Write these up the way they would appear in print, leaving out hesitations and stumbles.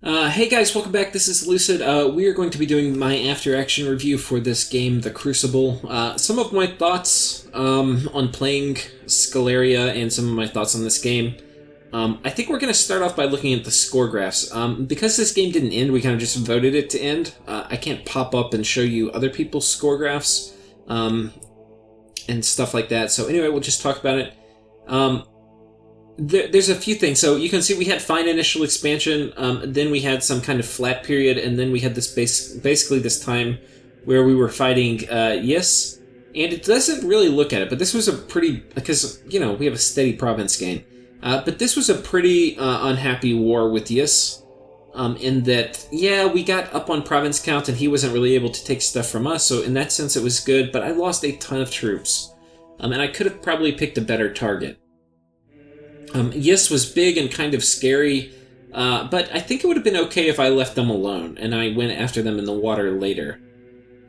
Hey guys, welcome back. This is Lucid. We are going to be doing my after-action review for this game, The Crucible. Some of my thoughts on playing Sceleria and some of my thoughts on this game. I think we're going to start off by looking at the score graphs. Because this game didn't end, we kind of just voted it to end. I can't pop up and show you other people's score graphs and stuff like that. So anyway, we'll just talk about it. There's a few things. So you can see we had fine initial expansion, then we had some kind of flat period, and then we had this basically this time where we were fighting Yes, and it doesn't really look at it, but this was a pretty, because, you know, we have a steady province gain, but this was a pretty unhappy war with Yes, in that, yeah, we got up on province count and he wasn't really able to take stuff from us, so in that sense it was good, but I lost a ton of troops, and I could have probably picked a better target. Yes was big and kind of scary, but I think it would have been okay if I left them alone, and I went after them in the water later,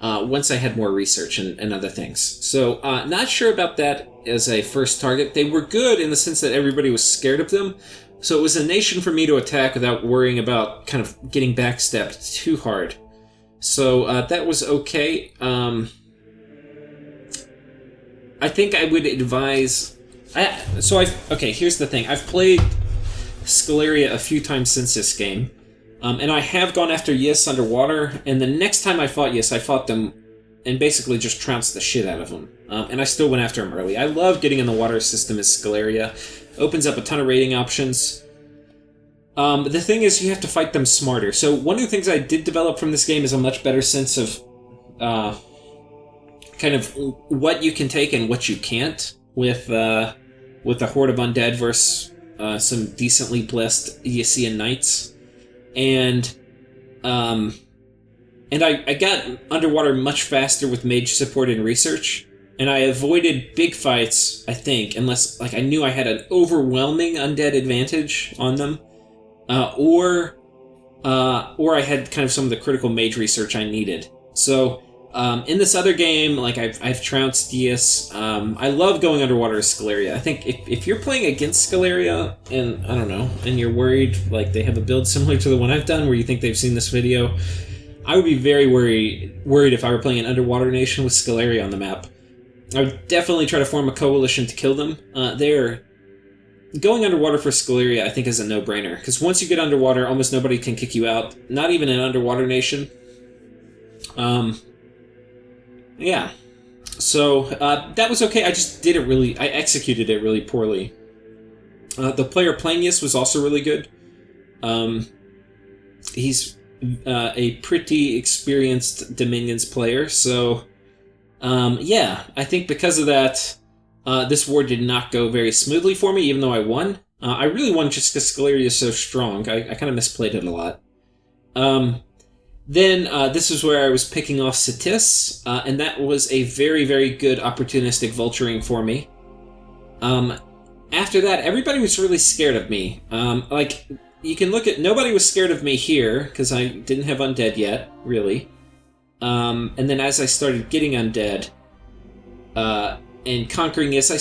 once I had more research and other things. So, not sure about that as a first target. They were good in the sense that everybody was scared of them, so it was a nation for me to attack without worrying about kind of getting backstabbed too hard. So, that was okay. I think I would advise... Okay, here's the thing. I've played Sceleria a few times since this game, and I have gone after Yes underwater, and the next time I fought Yes, I fought them and basically just trounced the shit out of them, and I still went after them early. I love getting in the water system as Sceleria. Opens up a ton of raiding options. The thing is, you have to fight them smarter. So one of the things I did develop from this game is a much better sense of kind of what you can take and what you can't with a horde of undead versus some decently blessed Yessian knights, and I got underwater much faster with mage support and research, and I avoided big fights, I think, unless I knew I had an overwhelming undead advantage on them, or I had kind of some of the critical mage research I needed. So. In this other game, I've trounced Yes. I love going underwater as Sceleria. I think if you're playing against Sceleria, and I don't know, and you're worried, they have a build similar to the one I've done, where you think they've seen this video, I would be very worried if I were playing an underwater nation with Sceleria on the map. I would definitely try to form a coalition to kill them. Going underwater for Sceleria, I think, is a no-brainer, because once you get underwater, almost nobody can kick you out, not even an underwater nation. Yeah, so that was okay. I just I executed it really poorly. The player playing Yes was also really good. He's a pretty experienced Dominions player, so yeah, I think because of that, this war did not go very smoothly for me, even though I won. I really won just because Sceleria is so strong. I kind of misplayed it a lot. Then this is where I was picking off Satis, and that was a very, very good opportunistic vulturing for me. After that, everybody was really scared of me. You can look at... Nobody was scared of me here, because I didn't have undead yet, really. And then as I started getting undead, and conquering Yes, I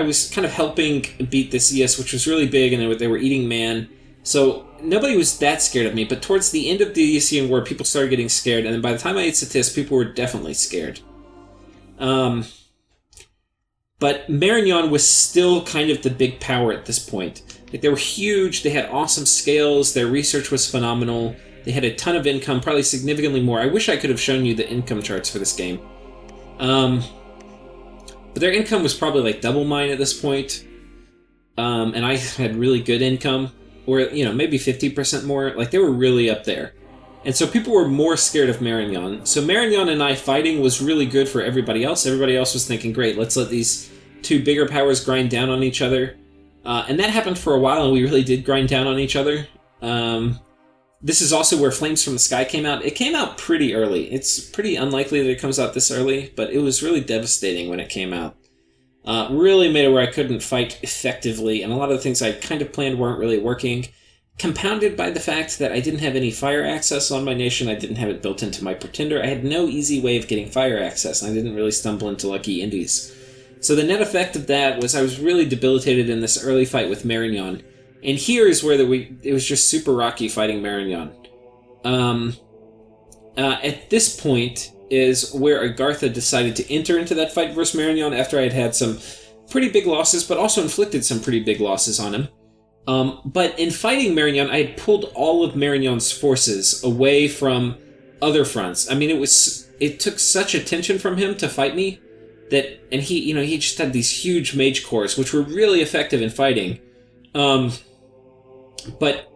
was kind of helping beat this Yes, which was really big, and they were eating man. So nobody was that scared of me, but towards the end of the Yessian War, people started getting scared, and then by the time I ate Satis, people were definitely scared. But Marignon was still kind of the big power at this point. They were huge, they had awesome scales, their research was phenomenal, they had a ton of income, probably significantly more. I wish I could have shown you the income charts for this game. But their income was probably double mine at this point, and I had really good income. Or, maybe 50% more. They were really up there. And so people were more scared of Marignon. So Marignon and I fighting was really good for everybody else. Everybody else was thinking, great, let's let these two bigger powers grind down on each other. And that happened for a while, and we really did grind down on each other. This is also where Flames from the Sky came out. It came out pretty early. It's pretty unlikely that it comes out this early, but it was really devastating when it came out. Really made it where I couldn't fight effectively, and a lot of the things I kind of planned weren't really working, compounded by the fact that I didn't have any fire access on my nation. I didn't have it built into my Pretender. I had no easy way of getting fire access, and I didn't really stumble into lucky indies. So the net effect of that was I was really debilitated in this early fight with Marignon, And here is where it was just super rocky fighting Marignon. At this point is where Agartha decided to enter into that fight versus Marignon after I had had some pretty big losses, but also inflicted some pretty big losses on him. But in fighting Marignon, I had pulled all of Marignon's forces away from other fronts. I mean, it took such attention from him to fight me and he just had these huge mage cores, which were really effective in fighting. But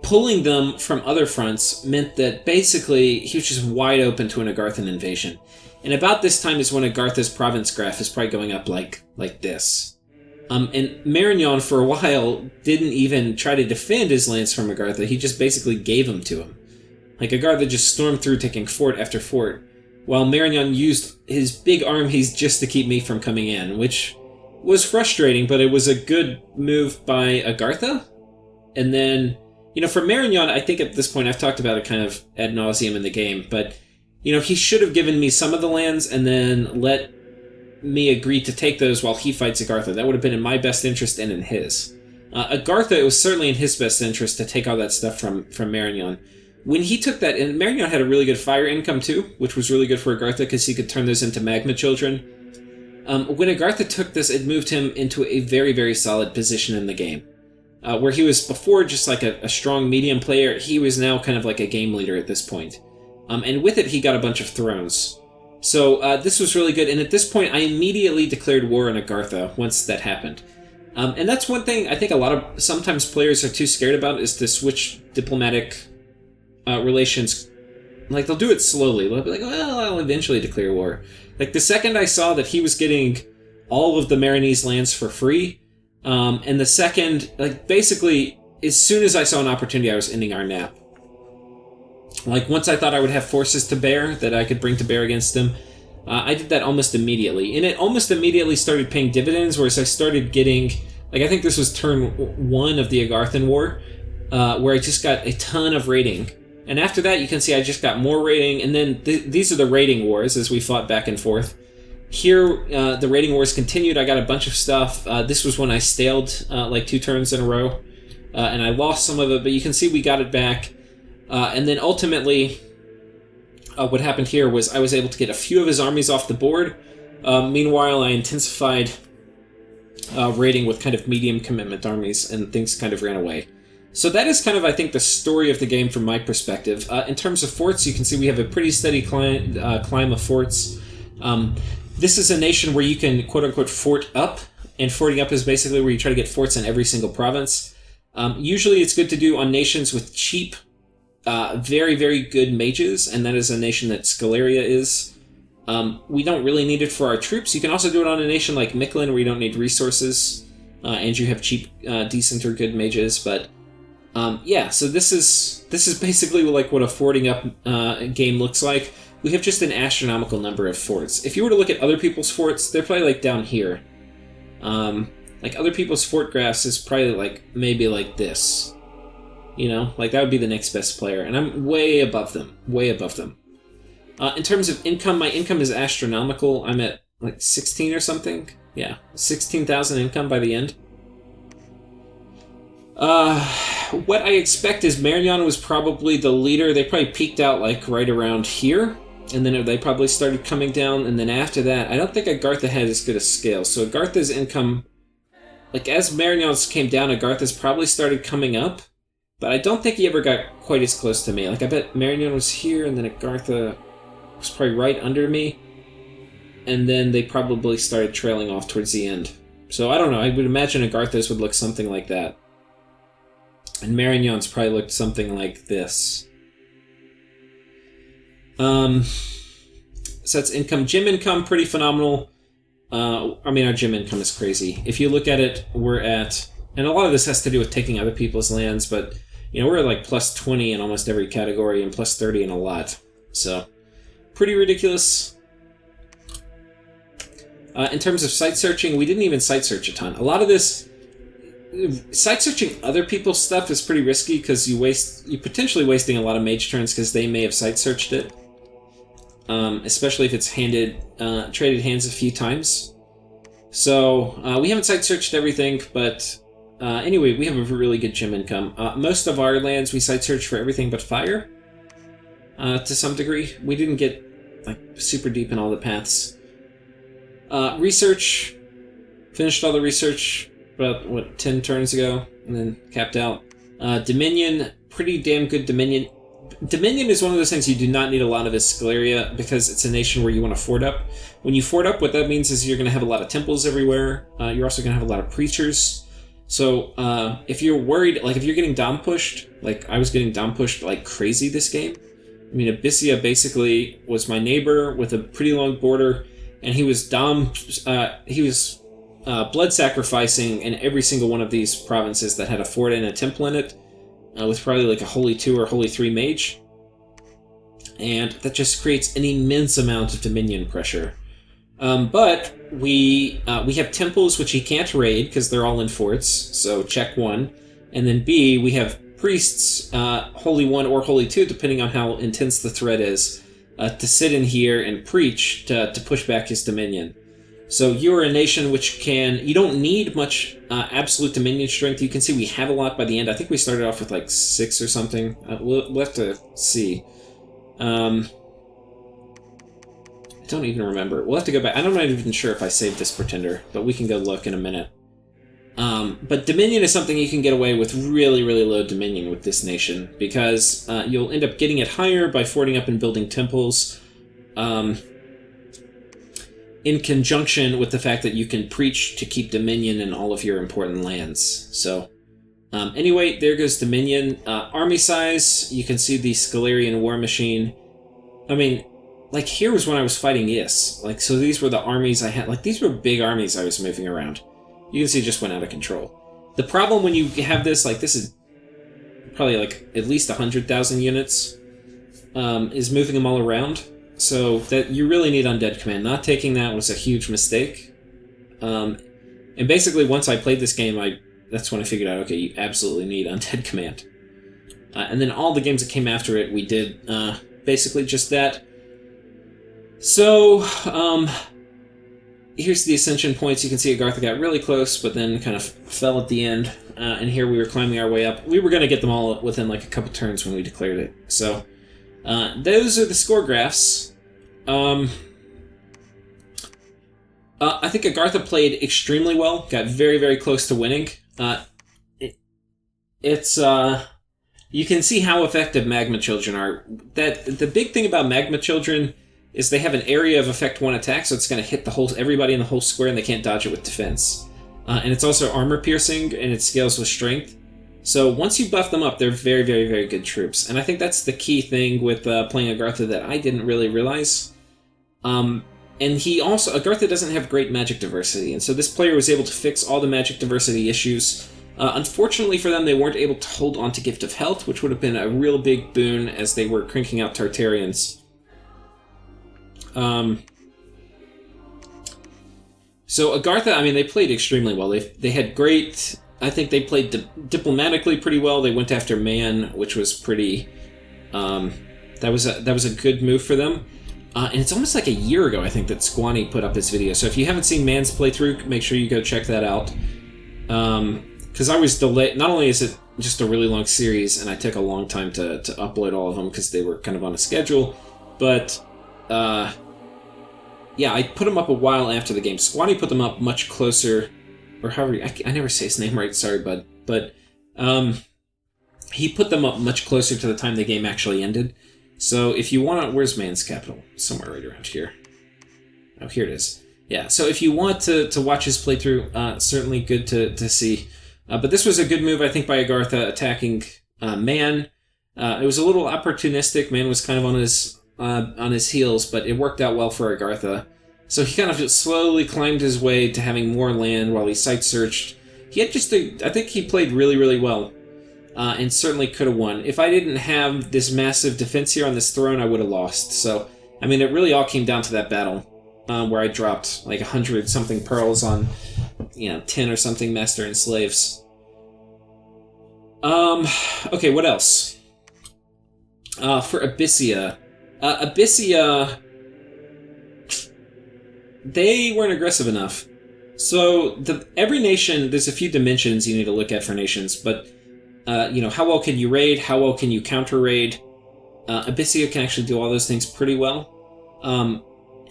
pulling them from other fronts meant that basically he was just wide open to an Agarthan invasion. And about this time is when Agartha's province graph is probably going up like this. And Marignon, for a while, didn't even try to defend his lands from Agartha. He just basically gave them to him. Like, Agartha just stormed through, taking fort after fort, while Marignon used his big armies just to keep me from coming in, which was frustrating, but it was a good move by Agartha. And then, for Marignon, I think at this point, I've talked about it kind of ad nauseum in the game, but, he should have given me some of the lands and then let me agree to take those while he fights Agartha. That would have been in my best interest and in his. Agartha, it was certainly in his best interest to take all that stuff from Marignon. When he took that, and Marignon had a really good fire income too, which was really good for Agartha because he could turn those into magma children. When Agartha took this, it moved him into a very, very solid position in the game. Where he was before just like a strong medium player, he was now kind of like a game leader at this point. And with it, he got a bunch of thrones. So this was really good, and at this point, I immediately declared war on Agartha once that happened. And that's one thing I think sometimes players are too scared about, is to switch diplomatic relations. Like, they'll do it slowly. They'll be like, well, I'll eventually declare war. Like, the second I saw that he was getting all of the Marinese lands for free, and the second, like, basically, as soon as I saw an opportunity, I was ending our nap. Like, once I thought I would have forces to bear that I could bring to bear against him, I did that almost immediately. And it almost immediately started paying dividends, whereas I started getting, like, I think this was turn 1 of the Agarthan War, where I just got a ton of raiding. And after that, you can see I just got more raiding, and then these are the raiding wars as we fought back and forth. Here, the raiding wars continued. I got a bunch of stuff. This was when I staled like 2 turns in a row, and I lost some of it, but you can see we got it back. And then ultimately, what happened here was I was able to get a few of his armies off the board. Meanwhile, I intensified raiding with kind of medium commitment armies, and things kind of ran away. So that is kind of, I think, the story of the game from my perspective. In terms of forts, you can see we have a pretty steady climb of forts. This is a nation where you can, quote-unquote, fort up, and forting up is basically where you try to get forts in every single province. Usually it's good to do on nations with cheap, very, very good mages, and that is a nation that Sceleria is. We don't really need it for our troops. You can also do it on a nation like MacLeod, where you don't need resources, and you have cheap, decent or good mages, but yeah, so this is basically like what a forting up game looks like. We have just an astronomical number of forts. If you were to look at other people's forts, they're probably like down here. Like other people's fort graphs is probably like maybe like this. Like that would be the next best player, and I'm way above them, way above them. In terms of income, my income is astronomical. I'm at like 16 or something. Yeah, 16,000 income by the end. What I expect is Marignon was probably the leader. They probably peaked out like right around here, and then they probably started coming down, and then after that, I don't think Agartha had as good a scale. So Agartha's income, like as Marignon's came down, Agartha's probably started coming up, but I don't think he ever got quite as close to me. Like I bet Marignon was here, and then Agartha was probably right under me, and then they probably started trailing off towards the end. So I don't know, I would imagine Agartha's would look something like that. And Marignon's probably looked something like this. So that's income. Gym income, pretty phenomenal. I mean, our gym income is crazy. If you look at it, we're at... And a lot of this has to do with taking other people's lands, but, we're at like plus 20 in almost every category and plus 30 in a lot. So, pretty ridiculous. In terms of site searching, we didn't even site search a ton. A lot of this... Site searching other people's stuff is pretty risky because you're potentially wasting a lot of mage turns because they may have site searched it, especially if it's traded hands a few times. So we haven't site searched everything, but Anyway, we have a really good gem income. Most of our lands, we site search for everything but fire. To some degree. We didn't get like super deep in all the paths. Research. Finished all the research about, what, 10 turns ago, and then capped out. Dominion, pretty damn good Dominion. Dominion is one of those things you do not need a lot of as Sceleria, because it's a nation where you want to fort up. When you fort up, what that means is you're going to have a lot of temples everywhere. You're also going to have a lot of preachers. So if you're worried, like if you're getting dom pushed, like I was getting dom pushed like crazy this game. I mean, Abyssia basically was my neighbor with a pretty long border, and he was blood sacrificing in every single one of these provinces that had a fort and a temple in it, with probably like a Holy 2 or Holy 3 mage. And that just creates an immense amount of Dominion pressure. But we have temples which he can't raid because they're all in forts, so check 1. And then B, we have priests, Holy 1 or Holy 2, depending on how intense the threat is, to sit in here and preach to push back his Dominion. So you're a nation which you don't need much absolute Dominion strength. You can see we have a lot by the end. I think we started off with like 6 or something. We'll have to see. I don't even remember. We'll have to go back. I'm not even sure if I saved this Pretender, but we can go look in a minute. But Dominion is something you can get away with really, really low Dominion with this nation, because you'll end up getting it higher by forting up and building temples, in conjunction with the fact that you can preach to keep Dominion in all of your important lands. So, anyway, there goes Dominion. Army size, you can see the Scalerian war machine. I mean, like, here was when I was fighting Is. Like, so these were the armies I had. Like, these were big armies I was moving around. You can see it just went out of control. The problem when you have this, like, this is probably, like, at least 100,000 units, is moving them all around. So that you really need Undead Command. Not taking that was a huge mistake. And basically, once I played this game, that's when I figured out, okay, you absolutely need Undead Command. And then all the games that came after it, we did basically just that. So, here's the ascension points. You can see Agartha got really close, but then kind of fell at the end. And here we were climbing our way up. We were going to get them all within like a couple turns when we declared it. So, those are the score graphs. I think Agartha played extremely well. Got very, very close to winning. You can see how effective Magma Children are. The big thing about Magma Children is they have an area of effect 1 attack, so it's going to hit everybody in the whole square, and they can't dodge it with defense. And it's also armor piercing, and it scales with strength. So once you buff them up, they're very, very, very good troops. And I think that's the key thing with playing Agartha that I didn't really realize. And Agartha doesn't have great magic diversity, and so this player was able to fix all the magic diversity issues. Unfortunately for them, they weren't able to hold on to Gift of Health, which would have been a real big boon as they were cranking out Tartarians. So Agartha, I mean, they played extremely well. They had great... I think they played diplomatically pretty well. They went after Man, which was pretty... that was a good move for them. And it's almost like a year ago, I think, that Squani put up his video. So if you haven't seen Man's playthrough, make sure you go check that out. Because I was delayed. Not only is it just a really long series, and I took a long time to upload all of them because they were kind of on a schedule, but yeah, I put them up a while after the game. Squani put them up much closer, or however, I never say his name right, sorry, bud, but he put them up much closer to the time the game actually ended. So if you want to... Where's Man's capital? Somewhere right around here. Oh, here it is. Yeah, so if you want to watch his playthrough, certainly good to see. But this was a good move, I think, by Agartha attacking Man. It was a little opportunistic. Man was kind of on his heels, but it worked out well for Agartha. So he kind of just slowly climbed his way to having more land while he site-searched. He had I think he played really, really well. And certainly could have won. If I didn't have this massive defense here on this throne, I would have lost. So, I mean, it really all came down to that battle, where I dropped like 100-something pearls on, 10 or something master and slaves. Okay, what else? For Abyssia. Abyssia, they weren't aggressive enough. So every nation, there's a few dimensions you need to look at for nations, but how well can you raid? How well can you counter raid? Abyssia can actually do all those things pretty well.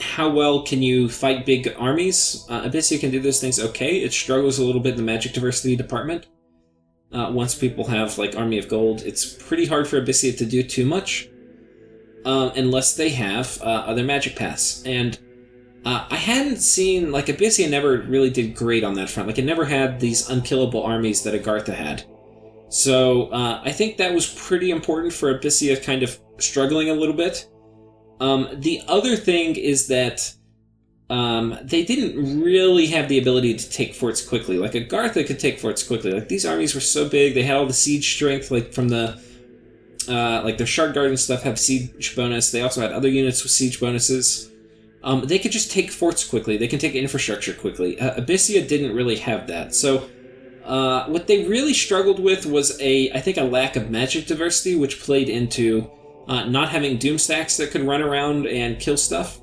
How well can you fight big armies? Abyssia can do those things okay. It struggles a little bit in the magic diversity department. Once people have like Army of Gold, it's pretty hard for Abyssia to do too much, unless they have other magic paths. And I hadn't seen, like, Abyssia never really did great on that front. Like, it never had these unkillable armies that Agartha had. So I think that was pretty important for Abyssia kind of struggling a little bit. The other thing is that they didn't really have the ability to take forts quickly. Like, Agartha could take forts quickly. Like, these armies were so big, they had all the siege strength, like, from the... like, their Shard Guard and stuff have siege bonus. They also had other units with siege bonuses. They could just take forts quickly. They can take infrastructure quickly. Abyssia didn't really have that. So what they really struggled with was, I think, a lack of magic diversity, which played into not having doom stacks that could run around and kill stuff.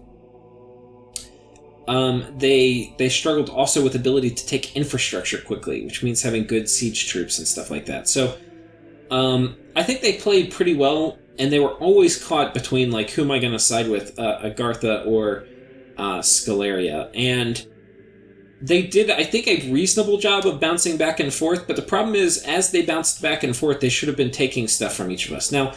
They struggled also with ability to take infrastructure quickly, which means having good siege troops and stuff like that. So I think they played pretty well, and they were always caught between, like, who am I going to side with, Agartha or Sceleria. And they did, I think, a reasonable job of bouncing back and forth, but the problem is, as they bounced back and forth, they should have been taking stuff from each of us. Now,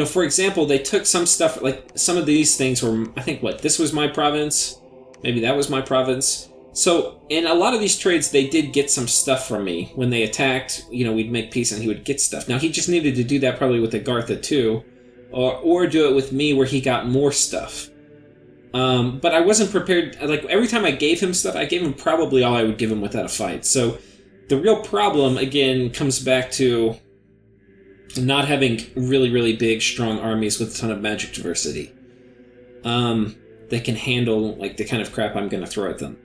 for example, they took some stuff, like, some of these things were, I think, this was my province, maybe that was my province. So, in a lot of these trades, they did get some stuff from me. When they attacked, we'd make peace and he would get stuff. Now, he just needed to do that probably with Agartha too, or do it with me where he got more stuff. But I wasn't prepared, like, every time I gave him stuff, I gave him probably all I would give him without a fight. So, the real problem, again, comes back to not having really, really big, strong armies with a ton of magic diversity. That can handle, like, the kind of crap I'm going to throw at them.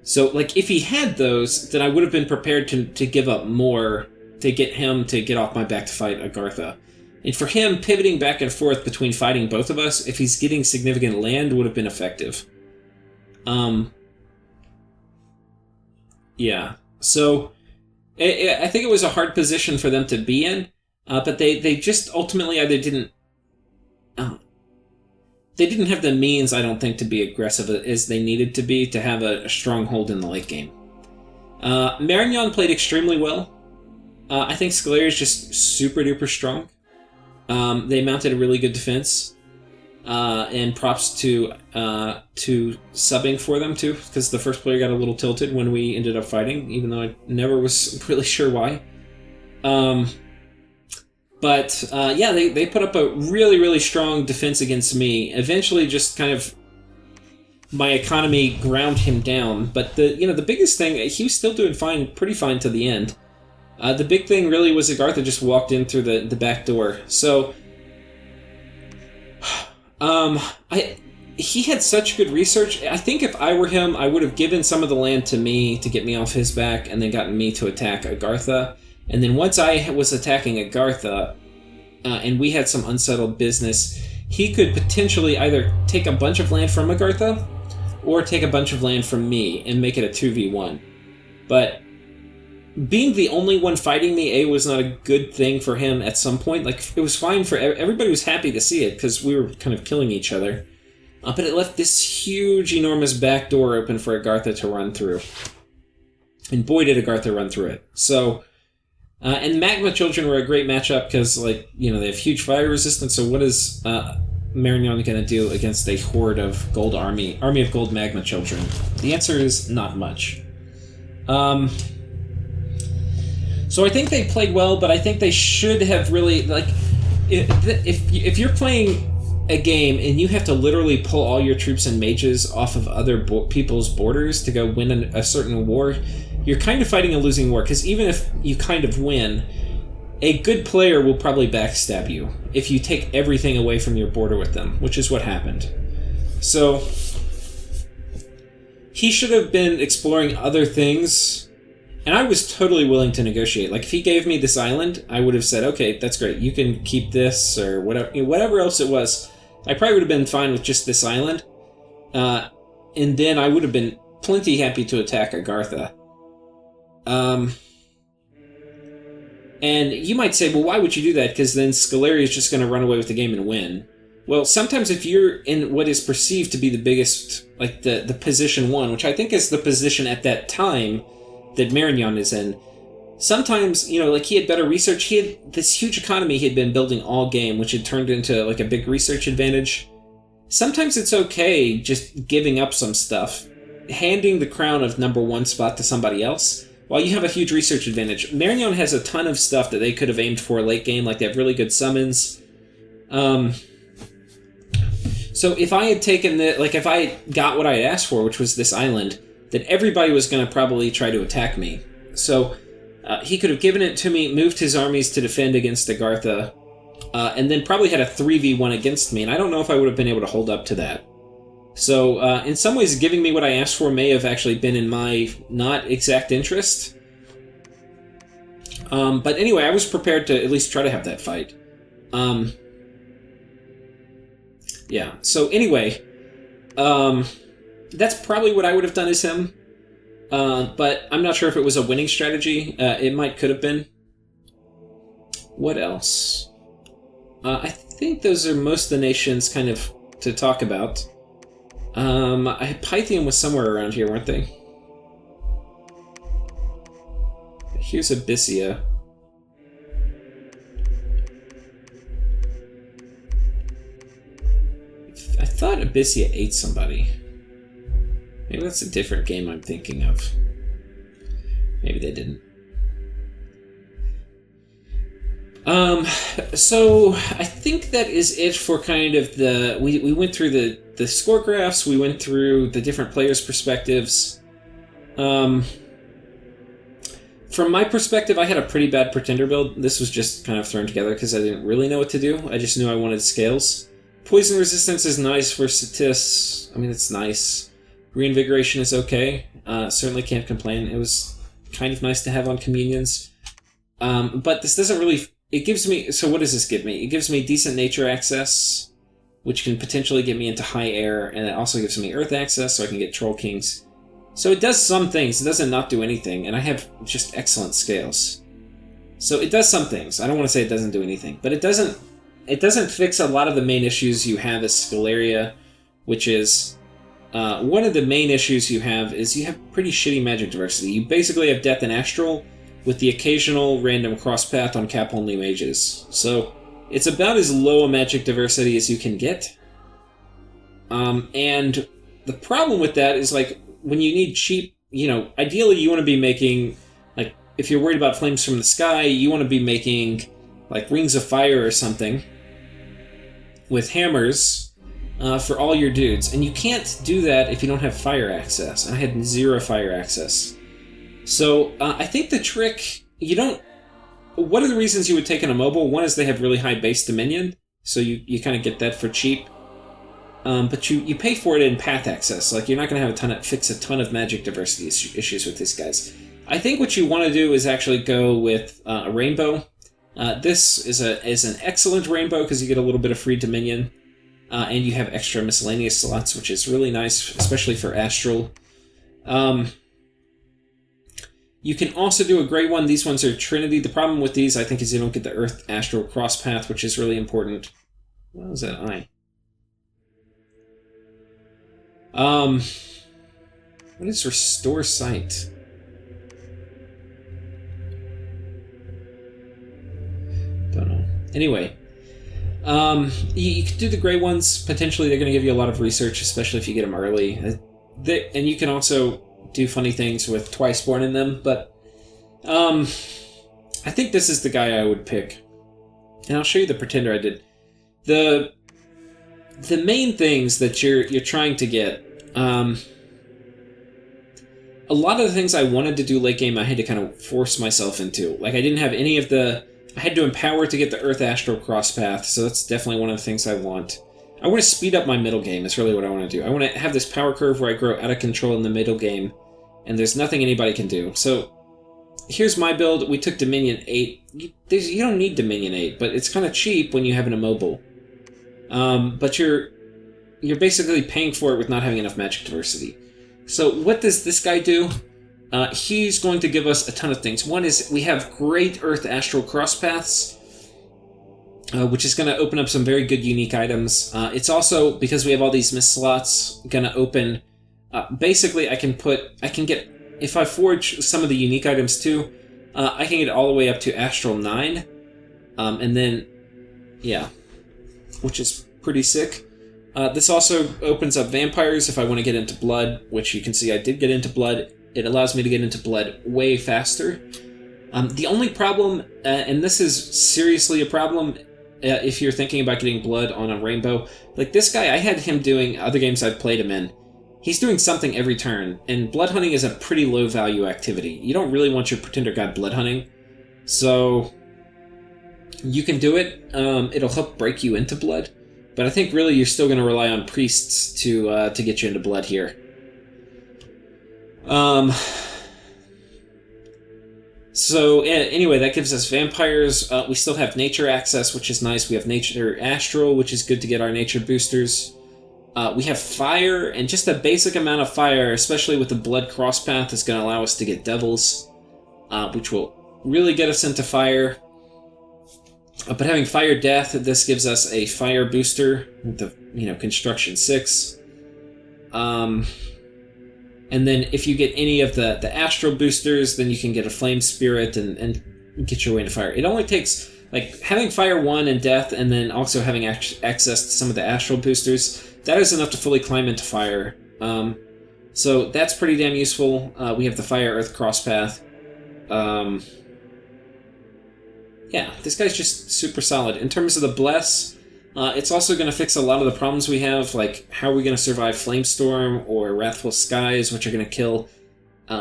So, like, if he had those, then I would have been prepared to give up more to get him to get off my back to fight Agartha. And for him, pivoting back and forth between fighting both of us, if he's getting significant land, would have been effective. Yeah. So, I think it was a hard position for them to be in, but they just ultimately either didn't... they didn't have the means, I don't think, to be aggressive as they needed to be to have a stronghold in the late game. Marignon played extremely well. I think Skeleria is just super duper strong. They mounted a really good defense, and props to subbing for them too, because the first player got a little tilted when we ended up fighting, even though I never was really sure why. But they put up a really, really strong defense against me. Eventually, just kind of my economy ground him down. But the biggest thing, he was still doing fine, pretty fine to the end. The big thing really was Agartha just walked in through the back door. So, he had such good research. I think if I were him, I would have given some of the land to me to get me off his back, and then gotten me to attack Agartha. And then once I was attacking Agartha, and we had some unsettled business, he could potentially either take a bunch of land from Agartha, or take a bunch of land from me and make it a 2v1. But being the only one fighting me, was not a good thing for him at some point. Like, it was fine for... Everybody was happy to see it, because we were kind of killing each other. But it left this huge, enormous back door open for Agartha to run through. And boy, did Agartha run through it. So... and Magma Children were a great matchup, because, like, they have huge fire resistance, so what is Marignon going to do against a horde of gold army of gold Magma Children? The answer is not much. So I think they played well, but I think they should have really, like, if you're playing a game and you have to literally pull all your troops and mages off of other people's borders to go win a certain war, you're kind of fighting a losing war, because even if you kind of win, a good player will probably backstab you if you take everything away from your border with them, which is what happened. So, he should have been exploring other things, and I was totally willing to negotiate. Like, if he gave me this island, I would have said, okay, that's great, you can keep this, or whatever else it was. I probably would have been fine with just this island, and then I would have been plenty happy to attack Agartha. And you might say, well, why would you do that? Because then Sceleria is just going to run away with the game and win. Well, sometimes if you're in what is perceived to be the biggest, like the position 1, which I think is the position at that time that Marignon is in, sometimes, you know, like he had better research. He had this huge economy he had been building all game, which had turned into like a big research advantage. Sometimes it's okay just giving up some stuff, handing the crown of number 1 spot to somebody else, while you have a huge research advantage. Marignon has a ton of stuff that they could have aimed for late game, like they have really good summons. So if I had taken if I got what I had asked for, which was this island, then everybody was going to probably try to attack me. So he could have given it to me, moved his armies to defend against Agartha, and then probably had a 3v1 against me, and I don't know if I would have been able to hold up to that. So, in some ways, giving me what I asked for may have actually been in my not exact interest. But anyway, I was prepared to at least try to have that fight. Yeah, so anyway, that's probably what I would have done as him. But I'm not sure if it was a winning strategy. It could have been. What else? I think those are most of the nations kind of to talk about. Pythium was somewhere around here, weren't they? Here's Abyssia. I thought Abyssia ate somebody. Maybe that's a different game I'm thinking of. Maybe they didn't. So I think that is it for kind of the... We went through the score graphs, we went through the different players' perspectives. From my perspective, I had a pretty bad Pretender build. This was just kind of thrown together because I didn't really know what to do. I just knew I wanted scales. Poison resistance is nice for Satis. I mean, it's nice. Reinvigoration is okay. Certainly can't complain. It was kind of nice to have on communions. But this doesn't really... It gives me... So what does this give me? It gives me decent nature access, which can potentially get me into high air, and it also gives me earth access, so I can get Troll Kings. So it does some things. It doesn't not do anything, and I have just excellent scales. So it does some things. I don't want to say it doesn't do anything, but it doesn't fix a lot of the main issues you have as Sceleria, which is... one of the main issues you have is you have pretty shitty magic diversity. You basically have Death and Astral, with the occasional random cross-path on cap-only mages. So it's about as low a magic diversity as you can get. And the problem with that is, like, when you need cheap, ideally you want to be making, like, if you're worried about flames from the sky, you want to be making, like, rings of fire or something with hammers for all your dudes. And you can't do that if you don't have fire access. And I had 0 fire access. So, I think the trick, one of the reasons you would take an immobile, one is they have really high base dominion, so you kind of get that for cheap. But you pay for it in path access, like you're not going to have fix a ton of magic diversity issues with these guys. I think what you want to do is actually go with a rainbow. This is an excellent rainbow because you get a little bit of free dominion, and you have extra miscellaneous slots, which is really nice, especially for Astral. You can also do a great one. These ones are Trinity. The problem with these, I think, is you don't get the Earth Astral cross path, which is really important. What was that eye? What is Restore Sight? Don't know. Anyway, you can do the gray ones. Potentially, they're going to give you a lot of research, especially if you get them early. And you can also do funny things with Twice Born in them, but I think this is the guy I would pick. And I'll show you the Pretender I did. The main things that you're trying to get, a lot of the things I wanted to do late game I had to kind of force myself into. Like, I didn't have any of I had to empower to get the Earth Astral cross path, so that's definitely one of the things I want. I want to speed up my middle game, is really what I want to do. I want to have this power curve where I grow out of control in the middle game, and there's nothing anybody can do. So, here's my build. We took Dominion 8. You don't need Dominion 8, but it's kind of cheap when you have an immobile. But you're basically paying for it with not having enough magic diversity. So what does this guy do? He's going to give us a ton of things. One is we have great Earth Astral Cross Paths, which is going to open up some very good unique items. It's also, because we have all these miss slots, going to open... basically, I can get... If I forge some of the unique items too, I can get all the way up to Astral 9. And then, yeah, which is pretty sick. This also opens up vampires if I want to get into blood, which you can see I did get into blood. It allows me to get into blood way faster. The only problem, and this is seriously a problem if you're thinking about getting blood on a rainbow, like this guy, I had him doing other games I've played him in. He's doing something every turn, and blood hunting is a pretty low value activity. You don't really want your Pretender God blood hunting, so you can do it. It'll help break you into blood, but I think really you're still going to rely on priests to get you into blood here. So anyway, that gives us vampires. We still have nature access, which is nice. We have nature astral, which is good to get our nature boosters. We have fire, and just a basic amount of fire, especially with the blood cross path, is going to allow us to get devils, which will really get us into fire. But having fire death, this gives us a fire booster with the construction 6. And then if you get any of the astral boosters, then you can get a flame spirit and get your way into fire. It only takes, like, having fire 1 and death, and then also having access to some of the astral boosters, that is enough to fully climb into fire. So that's pretty damn useful. We have the fire earth cross path. Yeah, this guy's just super solid. In terms of the bless, it's also going to fix a lot of the problems we have, like how are we going to survive Flamestorm or Wrathful Skies, which are going to kill...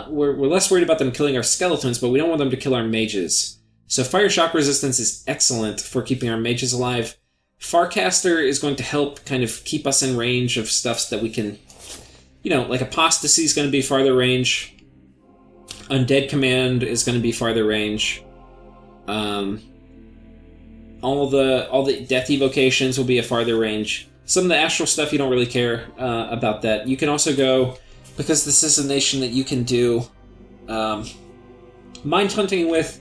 We're less worried about them killing our skeletons, but we don't want them to kill our mages. So Fire Shock Resistance is excellent for keeping our mages alive. Farcaster is going to help kind of keep us in range of stuff that we can... like Apostasy is going to be farther range. Undead Command is going to be farther range. All the death evocations will be a farther range. Some of the astral stuff you don't really care about that. You can also go, because this is a nation that you can do mind hunting with,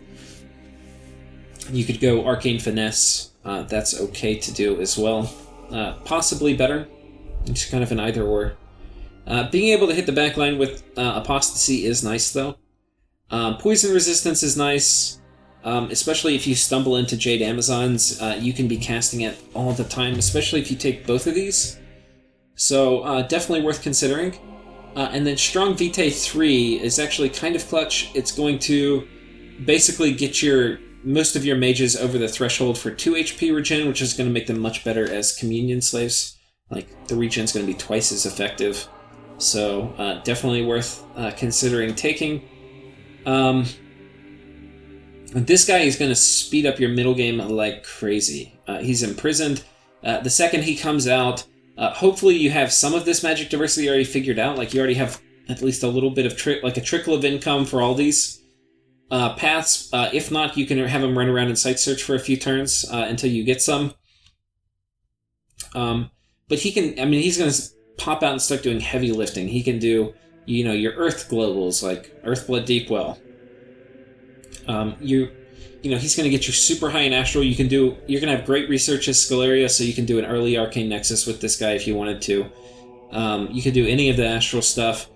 you could go Arcane Finesse. That's okay to do as well. Possibly better. It's kind of an either or. Being able to hit the backline with Apostasy is nice though. Poison resistance is nice. Especially if you stumble into Jade Amazons, you can be casting it all the time, especially if you take both of these. So definitely worth considering. And then Strong Vitae 3 is actually kind of clutch. It's going to basically get most of your mages over the threshold for 2 HP regen, which is going to make them much better as Communion Slaves. Like, the regen's going to be twice as effective. So definitely worth considering taking. This guy is going to speed up your middle game like crazy. He's imprisoned. The second he comes out, hopefully you have some of this magic diversity already figured out. Like you already have at least a little bit of a trickle of income for all these paths. If not, you can have him run around and site search for a few turns until you get some. But he can. I mean, he's going to pop out and start doing heavy lifting. He can do, your Earth globals like Earthblood Deepwell. He's going to get you super high in Astral. You're going to have great research as Sceleria, so you can do an early Arcane Nexus with this guy if you wanted to. You could do any of the Astral stuff.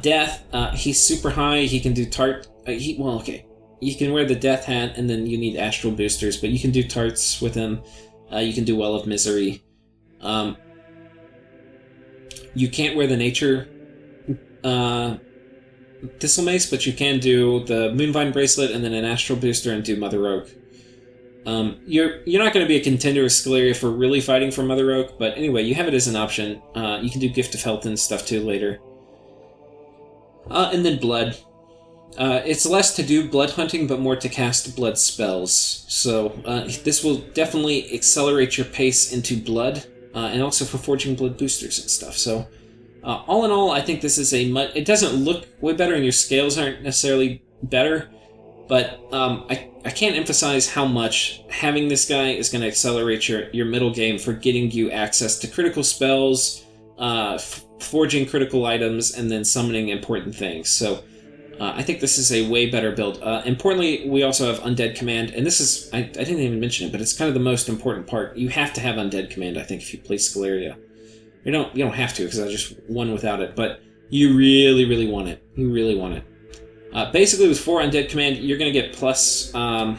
Death, he's super high. He can do Tart. You can wear the Death Hat, and then you need Astral boosters, but you can do Tarts with him. You can do Well of Misery. You can't wear the Nature Thistle Mace, but you can do the Moonvine Bracelet and then an Astral Booster and do Mother Oak. You're not going to be a contender with Skeleria for really fighting for Mother Oak, but anyway, you have it as an option. You can do Gift of Health and stuff too later. And then Blood. It's less to do blood hunting, but more to cast blood spells. So this will definitely accelerate your pace into blood, and also for forging blood boosters and stuff. So all in all, I think this is it doesn't look way better, and your scales aren't necessarily better, but I can't emphasize how much having this guy is going to accelerate your middle game for getting you access to critical spells, forging critical items, and then summoning important things. So I think this is a way better build. Importantly, we also have Undead Command, and this is, I didn't even mention it, but it's kind of the most important part. You have to have Undead Command, I think, if you play Sceleria. You don't have to, because I just won without it, but you really, really want it. You really want it. Basically, with 4 Undead Command, you're going to get plus 80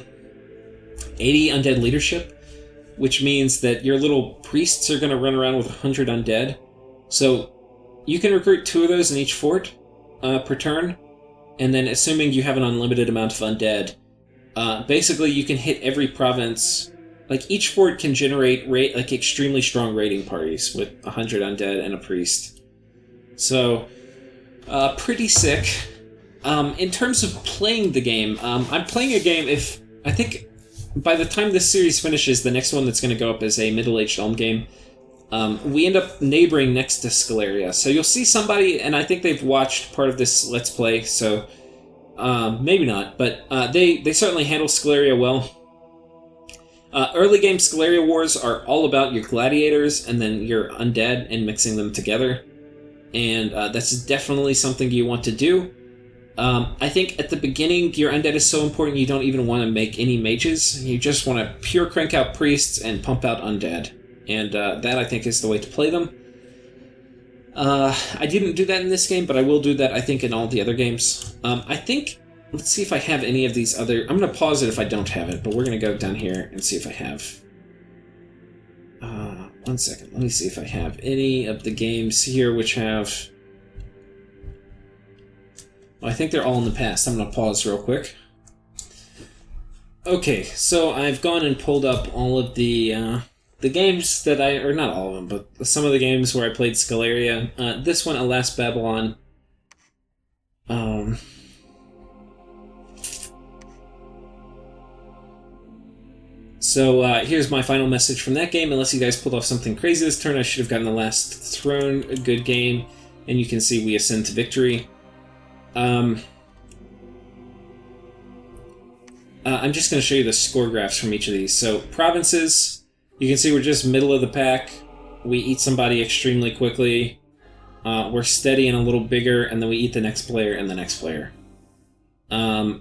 Undead Leadership, which means that your little priests are going to run around with 100 Undead. So you can recruit 2 of those in each fort per turn, and then assuming you have an unlimited amount of Undead, basically you can hit every province. Like, each fort can generate extremely strong raiding parties with 100 Undead and a priest. So, pretty sick. In terms of playing the game, I'm playing a game I think by the time this series finishes, the next one that's going to go up is a middle-aged Elm game. We end up neighboring next to Sceleria. So you'll see somebody, and I think they've watched part of this Let's Play, so maybe not, but they certainly handle Sceleria well. Early game Sceleria wars are all about your gladiators and then your undead and mixing them together, and that's definitely something you want to do. I think at the beginning, your undead is so important you don't even want to make any mages. You just want to pure crank out priests and pump out undead. And that, I think, is the way to play them. I didn't do that in this game, but I will do that, I think, in all the other games. I think... Let's see if I have any of these other... I'm going to pause it if I don't have it, but we're going to go down here and see if I have... 1 second. Let me see if I have any of the games here which have... Well, I think they're all in the past. I'm going to pause real quick. Okay, so I've gone and pulled up all of the games that or not all of them, but some of the games where I played Sceleria. This one, Alas Babylon. So here's my final message from that game. Unless you guys pulled off something crazy this turn, I should have gotten the last throne. A good game. And you can see we ascend to victory. I'm just going to show you the score graphs from each of these. So provinces, you can see we're just middle of the pack. We eat somebody extremely quickly. We're steady and a little bigger, and then we eat the next player and the next player.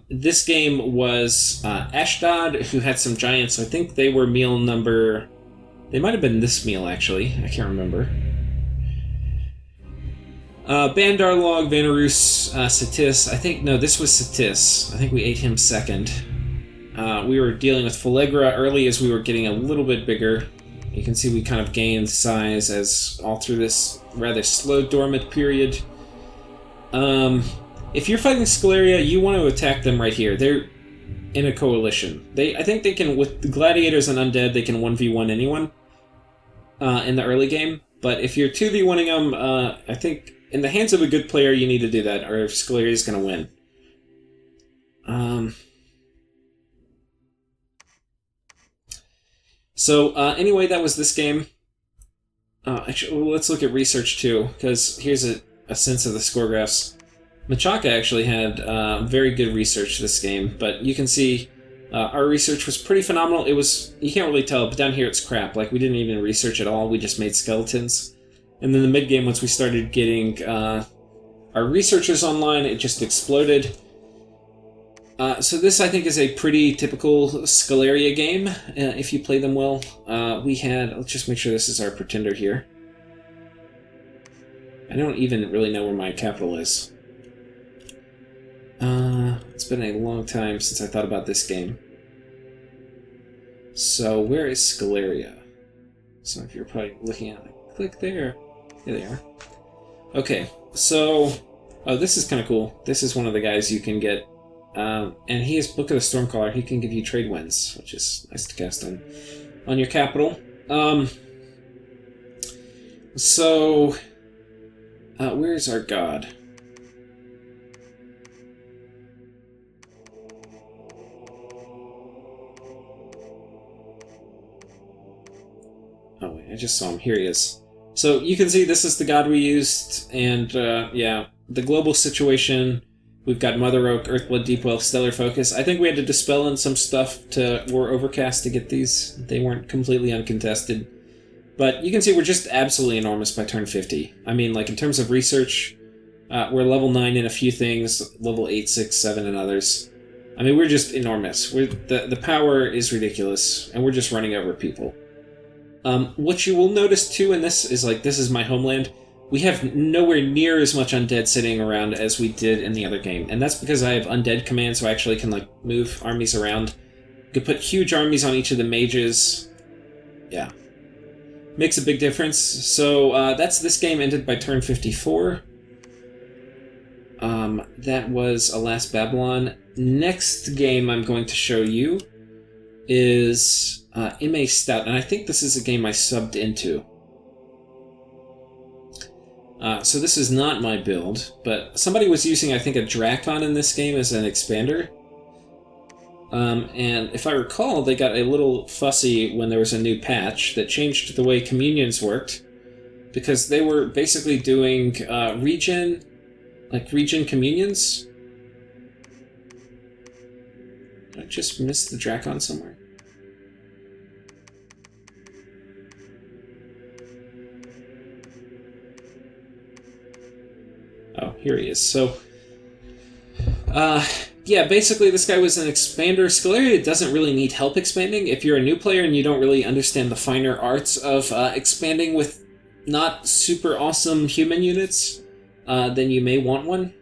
This game was Ashdod, who had some giants. I think they were meal number... They might have been this meal, actually. I can't remember. Bandarlog, Vanarus, Satis. No, this was Satis. I think we ate him second. We were dealing with Phalegra early as we were getting a little bit bigger. You can see we kind of gained size as all through this rather slow dormant period. If you're fighting Sceleria, you want to attack them right here. They're in a coalition. I think they can, with gladiators and undead, they can 1v1 anyone in the early game. But if you're 2v1ing them, I think in the hands of a good player, you need to do that, or Sceleria is going to win. Anyway, that was this game. Actually, let's look at research too, because here's a sense of the score graphs. Machaca actually had very good research this game, but you can see our research was pretty phenomenal. It was, you can't really tell, but down here it's crap. Like, we didn't even research at all, we just made skeletons. And then the mid-game, once we started getting our researchers online, it just exploded. So this, I think, is a pretty typical Sceleria game, if you play them well. Let's just make sure this is our pretender here. I don't even really know where my capital is. It's been a long time since I thought about this game. So, where is Sceleria? So if you're probably looking at it, click there. There they are. Okay, so... Oh, this is kind of cool. This is one of the guys you can get. And he has Book of the Stormcaller. He can give you trade winds, which is nice to cast on your capital. Where's our god? Oh, wait, I just saw him. Here he is. So you can see this is the god we used, and yeah, the global situation. We've got Mother Oak, Earthblood, Deepwell, Stellar Focus. I think we had to dispel in some stuff to War Overcast to get these. They weren't completely uncontested. But you can see we're just absolutely enormous by turn 50. I mean, like, in terms of research, we're level 9 in a few things, level 8, 6, 7 in others. I mean, we're just enormous. The power is ridiculous, and we're just running over people. What you will notice, too, in this is, like, this is my homeland. We have nowhere near as much undead sitting around as we did in the other game. And that's because I have undead commands, so I actually can, like, move armies around. You could put huge armies on each of the mages. Yeah. Makes a big difference. So, that's this game ended by turn 54. That was Alas Babylon. Next game I'm going to show you is M.A. Stout, and I think this is a game I subbed into. So this is not my build, but somebody was using, I think, a Drakon in this game as an expander. And if I recall, they got a little fussy when there was a new patch that changed the way communions worked, because they were basically doing regen communions. Did I just miss the Drakon somewhere? Oh, here he is. So, yeah, basically this guy was an expander. Skeleria doesn't really need help expanding. If you're a new player and you don't really understand the finer arts of expanding with not super awesome human units, then you may want one.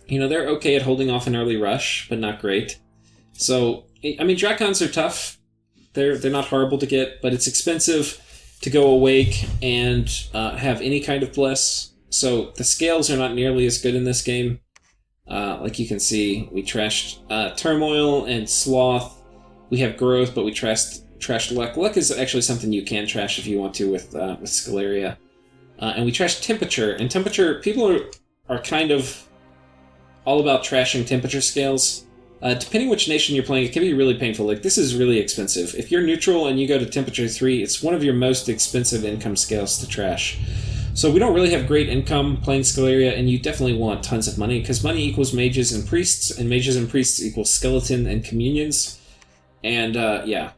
You know, they're okay at holding off an early rush, but not great. So, I mean, Drakons are tough. They're not horrible to get, but it's expensive to go awake and have any kind of bless. So the scales are not nearly as good in this game. Like you can see, we trashed Turmoil and Sloth. We have Growth, but we trashed Luck. Luck is actually something you can trash if you want to with Sceleria. And we trashed Temperature. And Temperature, people are kind of all about trashing temperature scales. Depending which nation you're playing, it can be really painful. Like, this is really expensive. If you're neutral and you go to Temperature 3, it's one of your most expensive income scales to trash. So we don't really have great income playing Sceleria, and you definitely want tons of money, because money equals mages and priests equals skeleton and communions. And, yeah.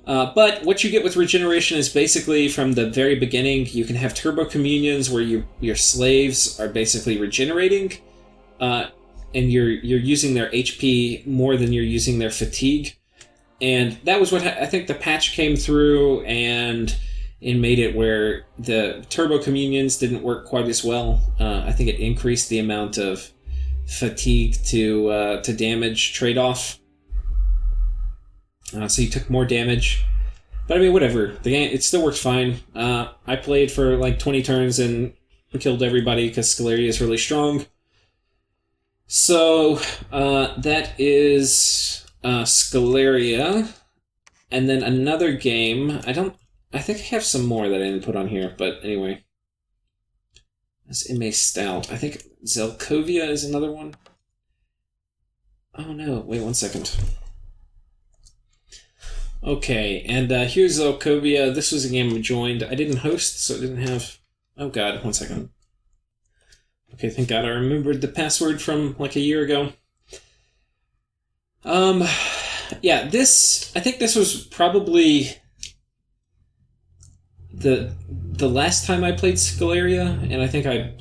But what you get with regeneration is basically from the very beginning, you can have turbo communions where your slaves are basically regenerating, and you're using their HP more than you're using their fatigue. And that was what I think the patch came through and made it where the turbo communions didn't work quite as well. I think it increased the amount of fatigue to damage trade-off. So you took more damage. But I mean, whatever. The game, it still works fine. I played for like 20 turns and killed everybody because Sceleria is really strong. So that is Sceleria. And then another game. I think I have some more that I didn't put on here, but anyway. That's M.A. Stout. I think Zelkovia is another one. Oh no, wait 1 second. Okay, and here's Zelkovia. This was a game I joined. I didn't host, so it didn't have... Oh god, 1 second. Okay, thank god I remembered the password from like a year ago. Yeah, I think this was probably the last time I played Sceleria, and I think I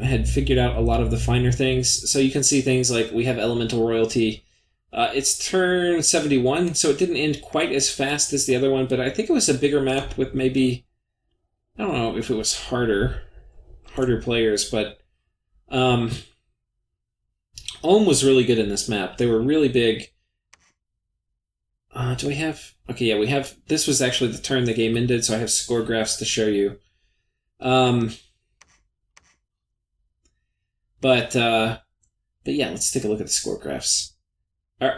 had figured out a lot of the finer things. So you can see things like we have Elemental Royalty. It's turn 71, so it didn't end quite as fast as the other one, but I think it was a bigger map with maybe... I don't know if it was harder players, but Ulm was really good in this map. They were really big. Do we have... Okay, yeah, we have... This was actually the turn the game ended, so I have score graphs to show you. But yeah, let's take a look at the score graphs.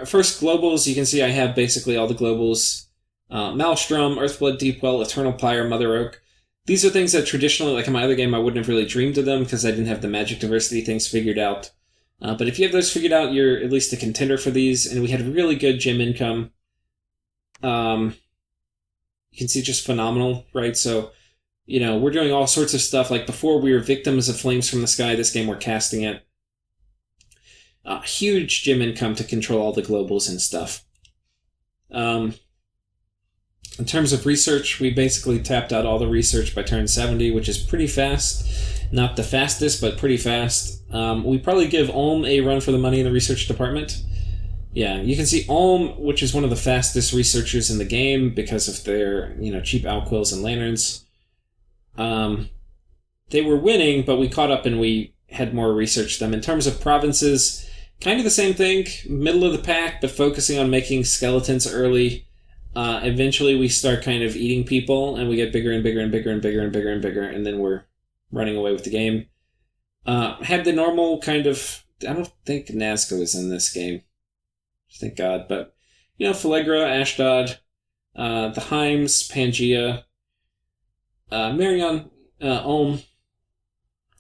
First, globals. You can see I have basically all the globals. Maelstrom, Earthblood, Deepwell, Eternal Pyre, Mother Oak. These are things that traditionally, like in my other game, I wouldn't have really dreamed of them because I didn't have the magic diversity things figured out. But if you have those figured out, you're at least a contender for these. And we had really good gem income. You can see just phenomenal, right? So, you know, we're doing all sorts of stuff. Like before, we were victims of flames from the sky. This game, we're casting it. Huge gem income to control all the globals and stuff. In terms of research, we basically tapped out all the research by turn 70, which is pretty fast. Not the fastest, but pretty fast. We probably give Ulm a run for the money in the research department. Yeah, you can see Ulm, which is one of the fastest researchers in the game because of their, cheap alquils and lanterns. They were winning, but we caught up and we had more research them. In terms of provinces, kind of the same thing. Middle of the pack, but focusing on making skeletons early. Eventually we start kind of eating people, and we get bigger and bigger and bigger and bigger and bigger and bigger, and then we're running away with the game. Had the normal kind of... I don't think Nazca was in this game. Thank God. But, Phalegra, Ashdod, the Heims, Pangea, Marion, Ulm.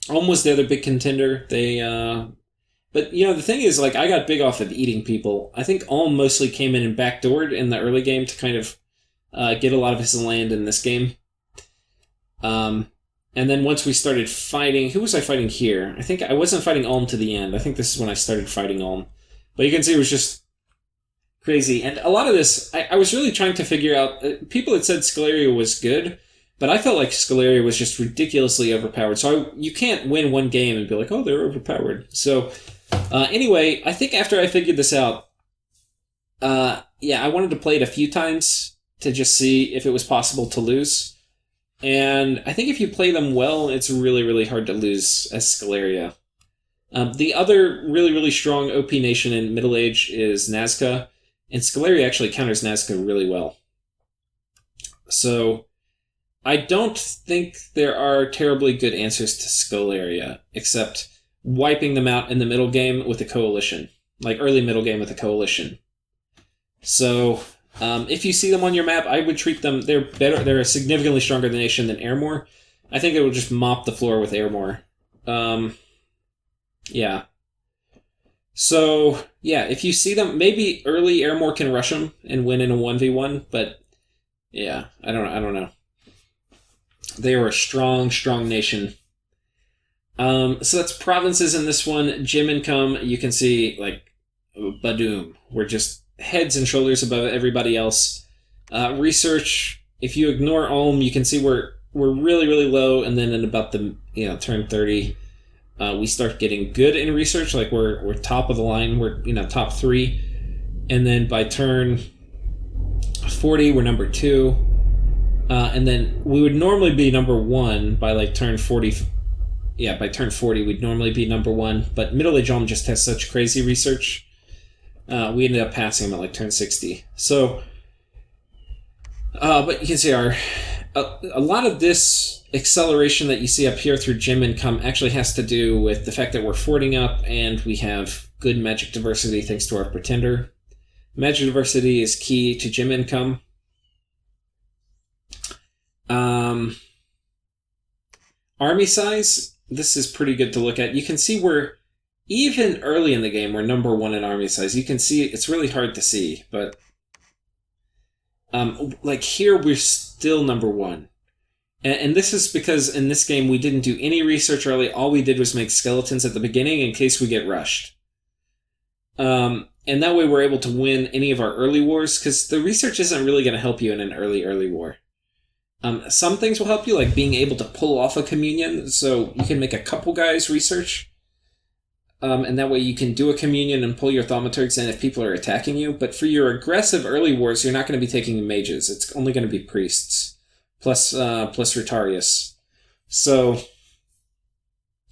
Ulm was the other big contender. But, the thing is, I got big off of eating people. I think Ulm mostly came in and backdoored in the early game to kind of get a lot of his land in this game. And then once we started fighting... Who was I fighting here? I think I wasn't fighting Ulm to the end. I think this is when I started fighting Ulm. But you can see it was just crazy. And a lot of this, I was really trying to figure out... People had said Sceleria was good, but I felt like Sceleria was just ridiculously overpowered. So you can't win one game and be like, oh, they're overpowered. So... anyway, I think after I figured this out, I wanted to play it a few times to just see if it was possible to lose. And I think if you play them well, it's really, really hard to lose as Sceleria. The other really, really strong OP nation in Middle Age is Nazca, and Sceleria actually counters Nazca really well. So, I don't think there are terribly good answers to Sceleria, except... wiping them out in the middle game with a coalition. Early middle game with a coalition. So, if you see them on your map, I would treat them... They're better. They're a significantly stronger nation than Airmore. I think it will just mop the floor with Airmore. Yeah. So, yeah, if you see them... Maybe early Airmore can rush them and win in a 1v1, but... Yeah, I don't know. They are a strong, strong nation. So that's provinces in this one. Gym income, you can see, badoom. We're just heads and shoulders above everybody else. Research, if you ignore Ulm, you can see we're really, really low, and then in about the, turn 30, we start getting good in research. We're top of the line. We're, top 3. And then by turn 40, we're number 2. And then we would normally be number 1 by, turn 40... Yeah, by turn 40, we'd normally be number 1, but Middle Age Ulm just has such crazy research. We ended up passing him at turn 60. So, but you can see a lot of this acceleration that you see up here through gym income actually has to do with the fact that we're forting up and we have good magic diversity thanks to our pretender. Magic diversity is key to gym income. Army size... This is pretty good to look at. You can see we're, even early in the game, we're number 1 in army size. You can see, it's really hard to see, but here we're still number 1. And this is because in this game we didn't do any research early. All we did was make skeletons at the beginning in case we get rushed. And that way we're able to win any of our early wars, because the research isn't really going to help you in an early war. Some things will help you, like being able to pull off a communion, so you can make a couple guys research, and that way you can do a communion and pull your thaumaturgs in if people are attacking you. But for your aggressive early wars, you're not going to be taking mages. It's only going to be priests, plus Rotarius. So,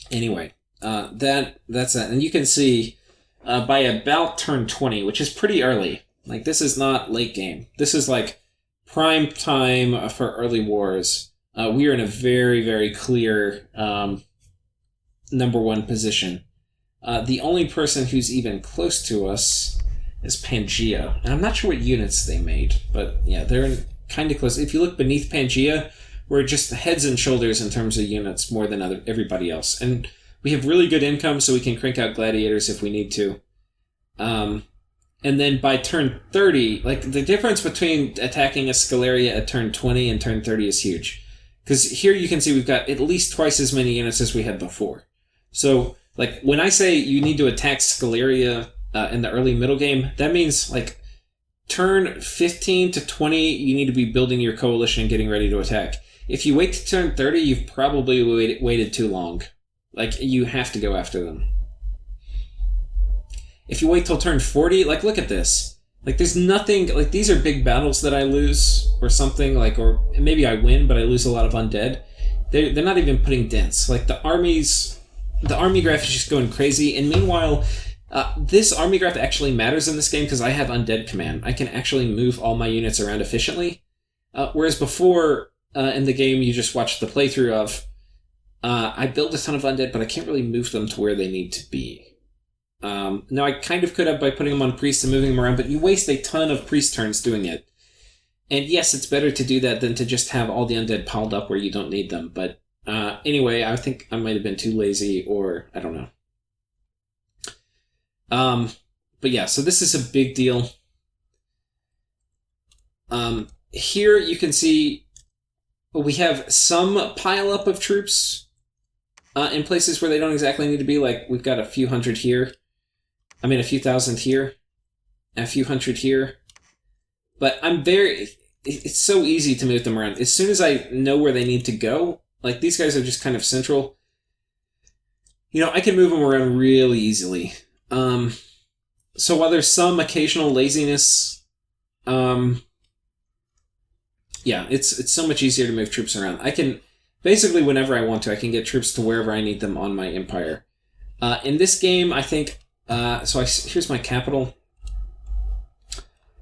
anyway, that's that. And you can see, by about turn 20, which is pretty early, this is not late game. This is prime time for early wars. We are in a very, very clear number 1 position. The only person who's even close to us is Pangea. And I'm not sure what units they made, but yeah, they're kind of close. If you look beneath Pangea, we're just heads and shoulders in terms of units more than everybody else. And we have really good income, so we can crank out gladiators if we need to. And then by turn 30, the difference between attacking a Sceleria at turn 20 and turn 30 is huge. Because here you can see we've got at least twice as many units as we had before. So, when I say you need to attack Sceleria in the early middle game, that means, turn 15 to 20, you need to be building your coalition and getting ready to attack. If you wait to turn 30, you've probably waited too long. Like, you have to go after them. If you wait till turn 40, like, look at this. Like, there's nothing, like, these are big battles that I lose, or something, like, or maybe I win, but I lose a lot of undead. They're not even putting dents. Like, the army graph is just going crazy, and meanwhile, this army graph actually matters in this game because I have undead command. I can actually move all my units around efficiently, whereas before, in the game you just watched the playthrough of, I build a ton of undead, but I can't really move them to where they need to be. Now, I kind of could have by putting them on priests and moving them around, but you waste a ton of priest turns doing it. And yes, it's better to do that than to just have all the undead piled up where you don't need them. But anyway, I think I might have been too lazy, or I don't know. But yeah, so this is a big deal. Here you can see we have some pileup of troops in places where they don't exactly need to be. Like, we've got a few hundred here. I mean, a few thousand here. A few hundred here. But it's so easy to move them around. As soon as I know where they need to go, like, these guys are just kind of central. You know, I can move them around really easily. So while there's some occasional laziness, yeah, it's so much easier to move troops around. I can, basically whenever I want to, I can get troops to wherever I need them on my empire. In this game, I think, here's my capital.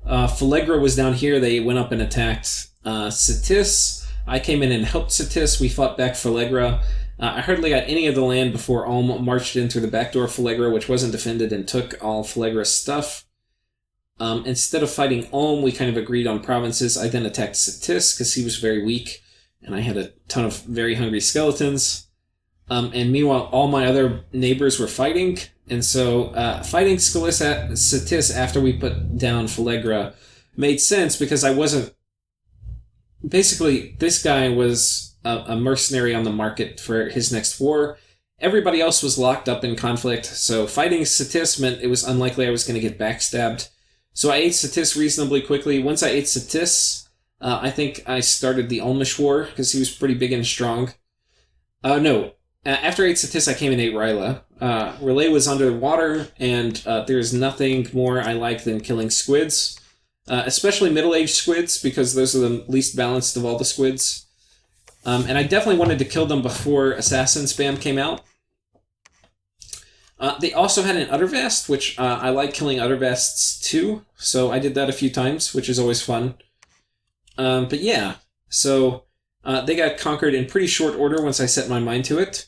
Skeleria was down here. They went up and attacked Cetis. I came in and helped Cetis. We fought back Skeleria. I hardly got any of the land before Ulm marched in through the back door of Skeleria, which wasn't defended, and took all Skeleria's stuff. Instead of fighting Ulm, we kind of agreed on provinces. I then attacked Cetis because he was very weak, and I had a ton of very hungry skeletons. And meanwhile, all my other neighbors were fighting, and so fighting Cetis after we put down Skeleria made sense because I wasn't... Basically, this guy was a mercenary on the market for his next war. Everybody else was locked up in conflict, so fighting Cetis meant it was unlikely I was going to get backstabbed. So I ate Cetis reasonably quickly. Once I ate Cetis, I think I started the Ulmish War, because he was pretty big and strong. After I ate Cetis, I came and ate Ryla. Relay was underwater, and there's nothing more I like than killing squids. Especially middle-aged squids, because those are the least balanced of all the squids. And I definitely wanted to kill them before Assassin Spam came out. They also had an Uttervast, which I like killing Uttervasts too, so I did that a few times, which is always fun. But yeah, so they got conquered in pretty short order once I set my mind to it.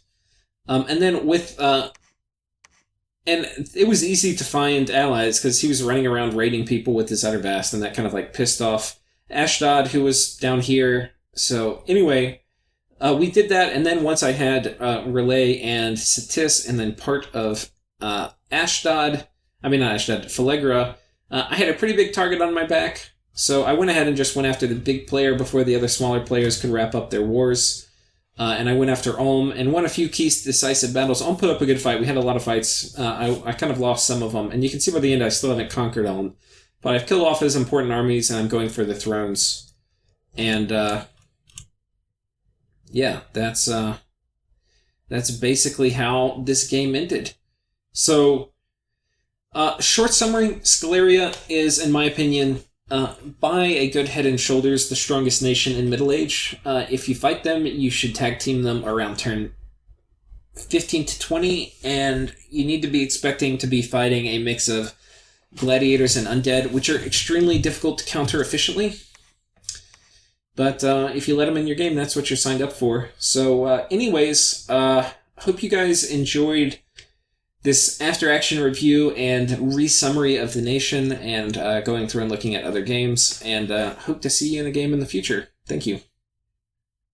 And then with... and it was easy to find allies, because he was running around raiding people with his Uttervast, and that kind of like pissed off Ashdod, who was down here. So anyway, we did that, and then once I had Relay and Cetis, and then part of Skeleria, I had a pretty big target on my back, so I went ahead and just went after the big player before the other smaller players could wrap up their wars. And I went after Ulm and won a few key decisive battles. Ulm put up a good fight. We had a lot of fights. I kind of lost some of them, and you can see by the end I still haven't conquered Ulm. But I've killed off his important armies, and I'm going for the thrones. And yeah, that's basically how this game ended. So, short summary, Skeleria is, in my opinion, by a good head and shoulders, the strongest nation in Middle Age. If you fight them, you should tag team them around turn 15 to 20, and you need to be expecting to be fighting a mix of gladiators and undead, which are extremely difficult to counter efficiently. But if you let them in your game, that's what you're signed up for. So anyways, hope you guys enjoyed this after-action review and re-summary of the nation, and going through and looking at other games, and hope to see you in a game in the future. Thank you.